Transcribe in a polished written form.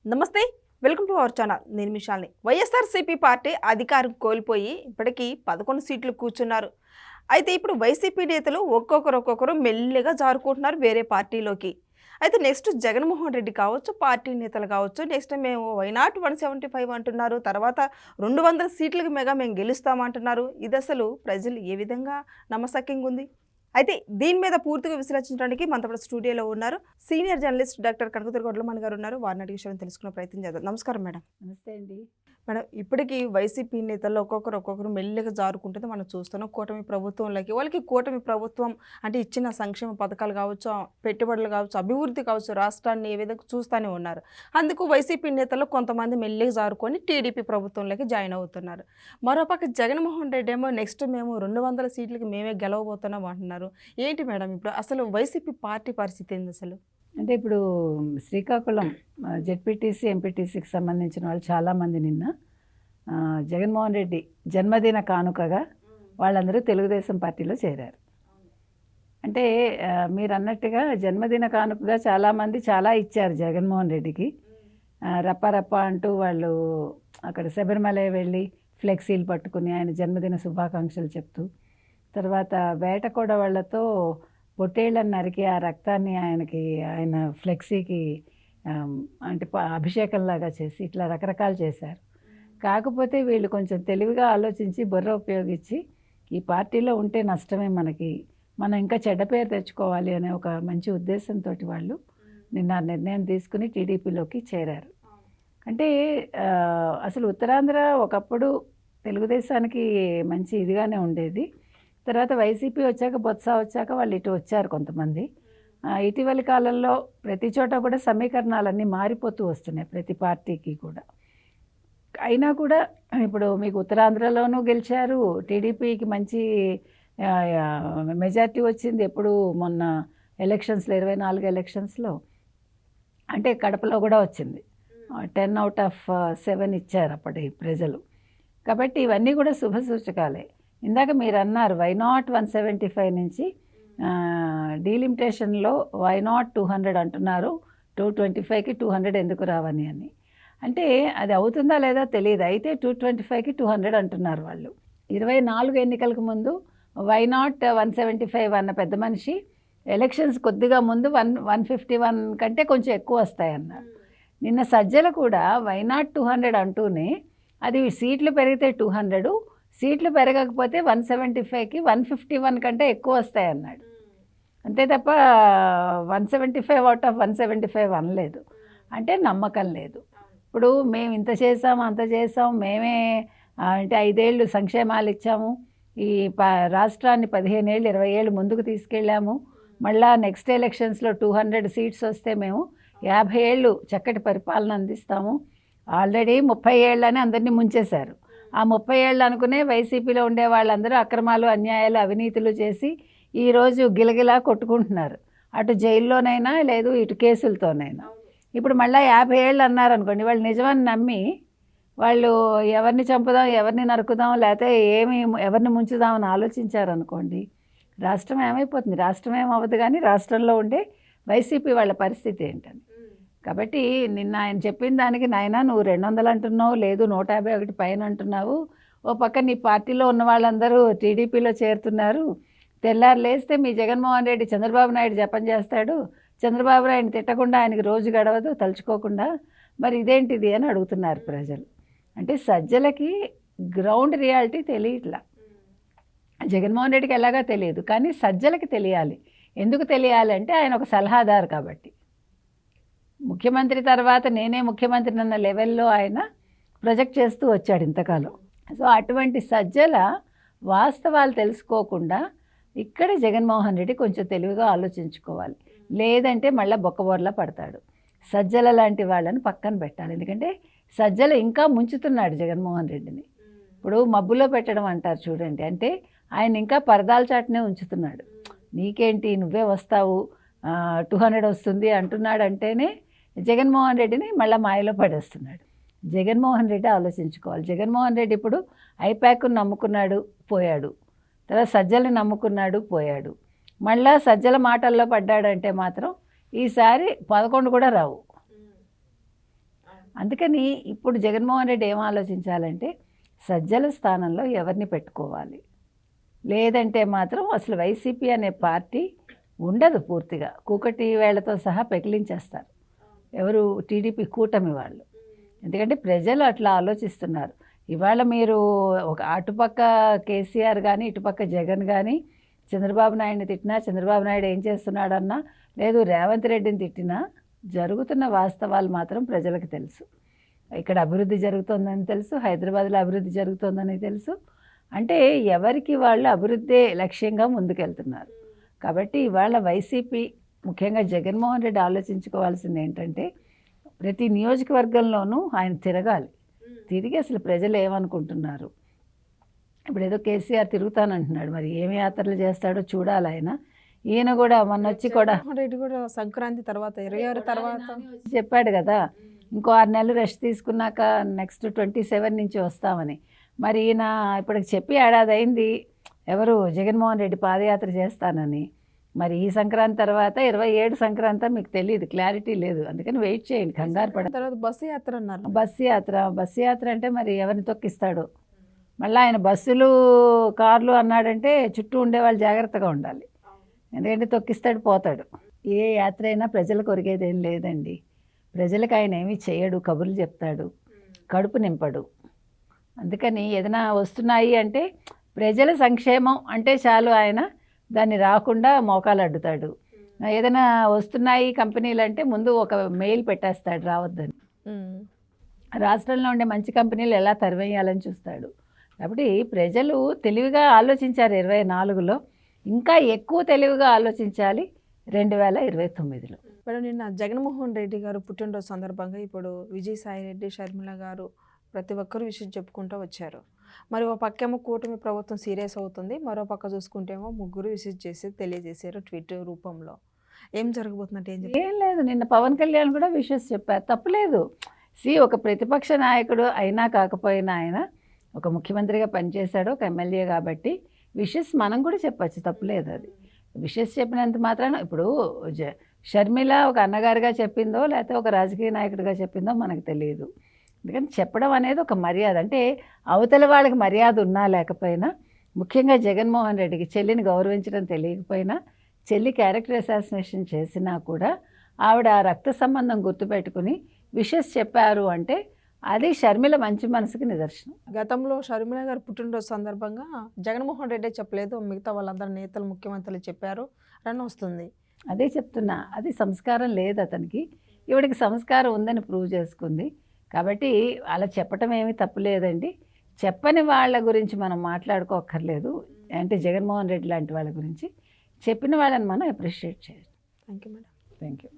నమస్తే. Welcome to our channel. నేను మిషాల్ని. YSRCP party అధికారం కోల్పోయి ఇప్పటికీ 11 సీట్లు కూర్చున్నారు. అయితే ఇప్పుడు వైసీపీ నేతలు ఒక్కొక్కరు మెల్లిగా జారుకుంటున్నారు వేరే పార్టీలోకి. అయితే నెక్స్ట్ జగన్మోహన్ రెడ్డి కావచ్చు, పార్టీ నేతలు కావచ్చు, నెక్స్ట్ మేము వైనాట్ 175 అంటున్నారు. తర్వాత 200 సీట్లకు మేము గెలుస్తామంటున్నారు. ఇది అసలు ప్రజలు ఏ విధంగా నమ్మసక్యంగా ఉంది? అయితే దీని మీద పూర్తిగా విశ్లేషించడానికి మనతో స్టూడియోలో ఉన్నారు సీనియర్ జర్నలిస్ట్ డాక్టర్ కనకదుర్గ గొడ్లమణి గారు ఉన్నారు. వారిని అడిగి విషయం తెలుసుకునే ప్రయత్నం చేద్దాం. నమస్కారం మేడం. నమస్తే అండి. మేడం, ఇప్పటికీ వైసీపీ నేతల్లో ఒక్కొక్కరు మెల్లిగా జారుకుంటుంది మనం చూస్తున్నాం. కూటమి ప్రభుత్వంలోకి వాళ్ళకి కూటమి ప్రభుత్వం అంటే ఇచ్చిన సంక్షేమ పథకాలు కావచ్చు, పెట్టుబడులు కావచ్చు, అభివృద్ధి కావచ్చు, రాష్ట్రాన్ని ఏ విధంగా చూస్తూనే ఉన్నారు. అందుకు వైసీపీ నేతలు కొంతమంది మెల్లిగా జారుకొని టీడీపీ ప్రభుత్వంలోకి జాయిన్ అవుతున్నారు. మరోపక్క జగన్మోహన్ రెడ్డి ఏమో నెక్స్ట్ మేము 200 సీట్లకి మేమే గెలవబోతున్నాం అంటున్నారు. ఏంటి మేడం ఇప్పుడు అసలు వైసీపీ పార్టీ పరిస్థితి ఏంది అసలు? అంటే ఇప్పుడు శ్రీకాకుళం జెడ్పీటీసీ ఎంపీటీసీకి సంబంధించిన వాళ్ళు చాలామంది నిన్న జగన్మోహన్ రెడ్డి జన్మదిన కానుకగా వాళ్ళందరూ తెలుగుదేశం పార్టీలో చేరారు. అంటే మీరు అన్నట్టుగా జన్మదిన కానుకగా చాలామంది చాలా ఇచ్చారు జగన్మోహన్ రెడ్డికి. రప్ప అంటూ వాళ్ళు అక్కడ శబరిమల వెళ్ళి ఫ్లెక్సీలు పట్టుకుని ఆయన జన్మదిన శుభాకాంక్షలు చెప్తూ, తర్వాత వేటకోడ వాళ్ళతో పొట్టేళ్ళని నరికి ఆ రక్తాన్ని ఆయన ఫ్లెక్సీకి అంటే అభిషేకంలాగా చేసి ఇట్లా రకరకాలు చేశారు. కాకపోతే వీళ్ళు కొంచెం తెలివిగా ఆలోచించి బుర్ర ఉపయోగించి ఈ పార్టీలో ఉంటే నష్టమే మనం ఇంకా చెడ్డ పేరు తెచ్చుకోవాలి అనే ఒక మంచి ఉద్దేశంతో వాళ్ళు నిన్న నిర్ణయం తీసుకుని టీడీపీలోకి చేరారు. అంటే అసలు ఉత్తరాంధ్ర ఒకప్పుడు తెలుగుదేశానికి మంచి ఇదిగానే ఉండేది. తర్వాత వైసీపీ వచ్చాక బొత్స వచ్చాక వాళ్ళు ఇటు వచ్చారు కొంతమంది. ఇటీవలి కాలంలో ప్రతి చోట కూడా సమీకరణాలన్నీ మారిపోతూ వస్తున్నాయి ప్రతి పార్టీకి కూడా. అయినా కూడా ఇప్పుడు మీకు ఉత్తరాంధ్రలోనూ గెలిచారు, టీడీపీకి మంచి మెజార్టీ వచ్చింది. ఎప్పుడు మొన్న ఎలక్షన్స్లో 24 ఎలక్షన్స్లో అంటే కడపలో కూడా వచ్చింది. 10/7 ఇచ్చారు అప్పటి ప్రజలు. కాబట్టి ఇవన్నీ కూడా శుభ సూచకాలే. ఇందాక మీరు అన్నారు వైనాట్ 175 నుంచి డీలిమిటేషన్లో వైనాట్ 200 అంటున్నారు. 225కి 200 ఎందుకు రావని అని అంటే అది అవుతుందా లేదా తెలియదు. అయితే 225కి 200 అంటున్నారు వాళ్ళు. 24 ఎన్నికలకు ముందు వైనాట్ 175 అన్న పెద్ద మనిషి ఎలక్షన్స్ కొద్దిగా ముందు 151 కంటే కొంచెం ఎక్కువ వస్తాయన్నారు. నిన్న సజ్జల కూడా వైనాట్ 200 అంటూనే అది సీట్లు పెరిగితే 200, సీట్లు పెరగకపోతే 175కి 151 కంటే ఎక్కువ వస్తాయన్నాడు. అంతే తప్ప 175 అవుట్ ఆఫ్ 175 అనలేదు. అంటే నమ్మకం లేదు. ఇప్పుడు మేము ఇంత చేసాం అంత చేసాం, మేమే అంటే 5 ఏళ్ళు సంక్షేమాలు ఇచ్చాము, ఈ రాష్ట్రాన్ని 15 ఏళ్ళు 20 ఏళ్ళు ముందుకు తీసుకెళ్ళాము, మళ్ళా నెక్స్ట్ ఎలక్షన్స్లో 200 సీట్స్ వస్తే మేము 50 ఏళ్ళు చక్కటి పరిపాలన అందిస్తాము. ఆల్రెడీ 30 ఏళ్ళని అందరినీ ముంచేశారు. ఆ 30 ఏళ్ళు అనుకునే వైసీపీలో ఉండే వాళ్ళందరూ అక్రమాలు, అన్యాయాలు, అవినీతులు చేసి ఈరోజు గిలగిలా కొట్టుకుంటున్నారు. అటు జైల్లోనైనా లేదు ఇటు కేసులతోనైనా. ఇప్పుడు మళ్ళీ 50 ఏళ్ళు అన్నారనుకోండి, వాళ్ళు నిజమని నమ్మి వాళ్ళు ఎవరిని చంపుదాం, ఎవరిని నరుకుదాం, లేకపోతే ఎవరిని ముంచుదామని ఆలోచించారనుకోండి, రాష్ట్రం ఏమైపోతుంది? రాష్ట్రం ఏమవ్వదు. కానీ రాష్ట్రంలో ఉండే వైసీపీ వాళ్ళ పరిస్థితి ఏంటని. కాబట్టి నిన్న ఆయన చెప్పిన దానికి నాయన నువ్వు 200 అంటున్నావు, లేదు 151 పైన అంటున్నావు. ఓ పక్క నీ పార్టీలో ఉన్న వాళ్ళందరూ టీడీపీలో చేరుతున్నారు. తెల్లారు లేస్తే మీ జగన్మోహన్ రెడ్డి చంద్రబాబు నాయుడు జపం చేస్తాడు, చంద్రబాబు నాయుడు తిట్టకుండా ఆయనకి రోజు గడవదు తలుచుకోకుండా. మరి ఇదేంటిది అని అడుగుతున్నారు ప్రజలు. అంటే సజ్జలకి గ్రౌండ్ రియాలిటీ తెలియట్లా. జగన్మోహన్ రెడ్డికి ఎలాగా తెలియదు, కానీ సజ్జలకి తెలియాలి. ఎందుకు తెలియాలి అంటే ఆయన ఒక సలహాదారు కాబట్టి. ముఖ్యమంత్రి తర్వాత నేనే ముఖ్యమంత్రి అన్న లెవెల్లో ఆయన ప్రొజెక్ట్ చేస్తూ వచ్చాడు ఇంతకాలం. సో అటువంటి సజ్జల వాస్తవాలు తెలుసుకోకుండా ఇక్కడే జగన్మోహన్ రెడ్డి కొంచెం తెలివిగా ఆలోచించుకోవాలి. లేదంటే మళ్ళీ బొక్కబోర్లా పడతాడు. సజ్జల లాంటి వాళ్ళని పక్కన పెట్టాలి. ఎందుకంటే సజ్జల ఇంకా ముంచుతున్నాడు జగన్మోహన్ రెడ్డిని. ఇప్పుడు మబ్బులో పెట్టడం అంటారు చూడండి, అంటే ఆయన ఇంకా పరదాల చాటునే ఉంచుతున్నాడు. నీకేంటి నువ్వే వస్తావు, 200 వస్తుంది అంటున్నాడు అంటేనే జగన్మోహన్ రెడ్డిని మళ్ళీ మాయలో పడేస్తున్నాడు. జగన్మోహన్ రెడ్డి ఆలోచించుకోవాలి. జగన్మోహన్ రెడ్డి ఇప్పుడు ఐప్యాక్ను నమ్ముకున్నాడు, పోయాడు. తర్వాత సజ్జల్ని నమ్ముకున్నాడు, పోయాడు. మళ్ళా సజ్జల మాటల్లో పడ్డాడంటే మాత్రం ఈసారి 11 కూడా రావు. అందుకని ఇప్పుడు జగన్మోహన్ రెడ్డి ఏం ఆలోచించాలంటే సజ్జల స్థానంలో ఎవరిని పెట్టుకోవాలి, లేదంటే మాత్రం అసలు వైసీపీ అనే పార్టీ ఉండదు, పూర్తిగా కూకటి వేళ్లతో సహా పెకిలించేస్తారు ఎవరు, టీడీపీ కూటమి వాళ్ళు. ఎందుకంటే ప్రజలు అట్లా ఆలోచిస్తున్నారు. ఇవాళ మీరు ఒక అటుపక్క కేసీఆర్ కానీ ఇటుపక్క జగన్ కానీ చంద్రబాబు నాయుడిని తిట్టినా, చంద్రబాబు నాయుడు ఏం చేస్తున్నాడన్నా, లేదు రేవంత్ రెడ్డిని తిట్టినా జరుగుతున్న వాస్తవాలు మాత్రం ప్రజలకు తెలుసు. ఇక్కడ అభివృద్ధి జరుగుతుందని తెలుసు, హైదరాబాద్లో అభివృద్ధి జరుగుతుందని తెలుసు. అంటే ఎవరికి వాళ్ళు అభివృద్ధి లక్ష్యంగా ముందుకెళ్తున్నారు. కాబట్టి ఇవాళ వైసీపీ ముఖ్యంగా జగన్మోహన్ రెడ్డి ఆలోచించుకోవాల్సింది ఏంటంటే ప్రతి నియోజకవర్గంలోనూ ఆయన తిరగాలి, తిరిగి అసలు ప్రజలు ఏమనుకుంటున్నారు. ఇప్పుడు ఏదో కేసీఆర్ తిరుగుతానంటున్నాడు, మరి ఏమి యాత్రలు చేస్తాడో చూడాలి ఆయన. ఈయన కూడా మొన్న వచ్చి కూడా రెడ్డి కూడా సంక్రాంతి తర్వాత 26 తర్వాత చెప్పాడు కదా, ఇంకో 6 నెలలు రెస్ట్ తీసుకున్నాక నెక్స్ట్ 27 నుంచి వస్తామని. మరి ఈయన ఇప్పటికి చెప్పి ఏడాది అయింది ఎవరు, జగన్మోహన్ రెడ్డి పాదయాత్ర చేస్తానని. మరి ఈ సంక్రాంతి తర్వాత 27 సంక్రాంతి మీకు తెలియదు, క్లారిటీ లేదు. అందుకని వెయిట్ చేయండి, కంగారు పడ. తర్వాత బస్సు యాత్ర అన్నారు. బస్సు యాత్ర అంటే మరి ఎవరిని తొక్కిస్తాడో. మళ్ళీ ఆయన బస్సులు కార్లు అన్నాడంటే చుట్టూ ఉండేవాళ్ళు జాగ్రత్తగా ఉండాలి, ఎందుకంటే తొక్కిస్తాడు పోతాడు. ఏ యాత్ర అయినా ప్రజలకు ఒరిగేది ఏం లేదండి. ప్రజలకు ఆయన ఏమీ చేయడు, కబుర్లు చెప్తాడు, కడుపు నింపడు. అందుకని ఏదైనా వస్తున్నాయి అంటే ప్రజల సంక్షేమం అంటే చాలు, ఆయన దాన్ని రాకుండా మోకాలు అడ్డుతాడు. ఏదైనా వస్తున్నాయి కంపెనీలు అంటే ముందు ఒక మెయిల్ పెట్టేస్తాడు రావద్దని. రాష్ట్రంలో ఉండే మంచి కంపెనీలు ఎలా తరివేయాలని చూస్తాడు. కాబట్టి ప్రజలు తెలివిగా ఆలోచించారు 24లో, ఇంకా ఎక్కువ తెలివిగా ఆలోచించాలి 2029లో. మేడం, నిన్న జగన్మోహన్ రెడ్డి గారు పుట్టినరోజు సందర్భంగా ఇప్పుడు విజయసాయి రెడ్డి, షర్మిల గారు ప్రతి ఒక్కరు విషయం చెప్పుకుంటూ వచ్చారు. మరి ఒక పక్కేమో కూటమి ప్రభుత్వం సీరియస్ అవుతుంది, మరో పక్క చూసుకుంటేమో ముగ్గురు విసిట్ చేసి తెలియజేశారు ట్వీట్ రూపంలో. ఏం జరగబోతుందంటే ఏం లేదు, నిన్న పవన్ కళ్యాణ్ కూడా విషెస్ చెప్పారు, తప్పులేదు. ఒక ప్రతిపక్ష నాయకుడు అయినా కాకపోయినా ఆయన ఒక ముఖ్యమంత్రిగా పనిచేశాడు, ఒక ఎమ్మెల్యే కాబట్టి విషెస్ మనం కూడా చెప్పచ్చు, తప్పులేదు. అది విషెస్ చెప్పినంత మాత్రాన ఇప్పుడు షర్మిల ఒక అన్నగారుగా చెప్పిందో లేకపోతే ఒక రాజకీయ నాయకుడిగా చెప్పిందో మనకు తెలియదు. ఎందుకంటే చెప్పడం అనేది ఒక మర్యాద, అంటే అవతల వాళ్ళకి మర్యాద ఉన్నా లేకపోయినా, ముఖ్యంగా జగన్మోహన్ రెడ్డికి చెల్లిని గౌరవించడం తెలియకపోయినా, చెల్లి క్యారెక్టర్ అసాసినేషన్ చేసినా కూడా ఆవిడ ఆ రక్త సంబంధం గుర్తుపెట్టుకుని విషెస్ చెప్పారు అంటే అది షర్మిల మంచి మనసుకి నిదర్శనం. గతంలో షర్మిల గారు పుట్టినరోజు సందర్భంగా జగన్మోహన్ రెడ్డి చెప్పలేదు, మిగతా వాళ్ళందరూ నేతలు ముఖ్యమంత్రులు చెప్పారు రన్ వస్తుంది. అదే చెప్తున్నా, అది సంస్కారం లేదు అతనికి. ఈవిడికి సంస్కారం ఉందని ప్రూవ్ చేసుకుంది. కాబట్టి అలా చెప్పటం ఏమీ తప్పులేదండి. చెప్పని వాళ్ళ గురించి మనం మాట్లాడుకోక్కర్లేదు, అంటే జగన్మోహన్ రెడ్డి లాంటి వాళ్ళ గురించి. చెప్పిన వాళ్ళని మనం అప్రిషియేట్ చేయాలి. Thank you madam. Thank you.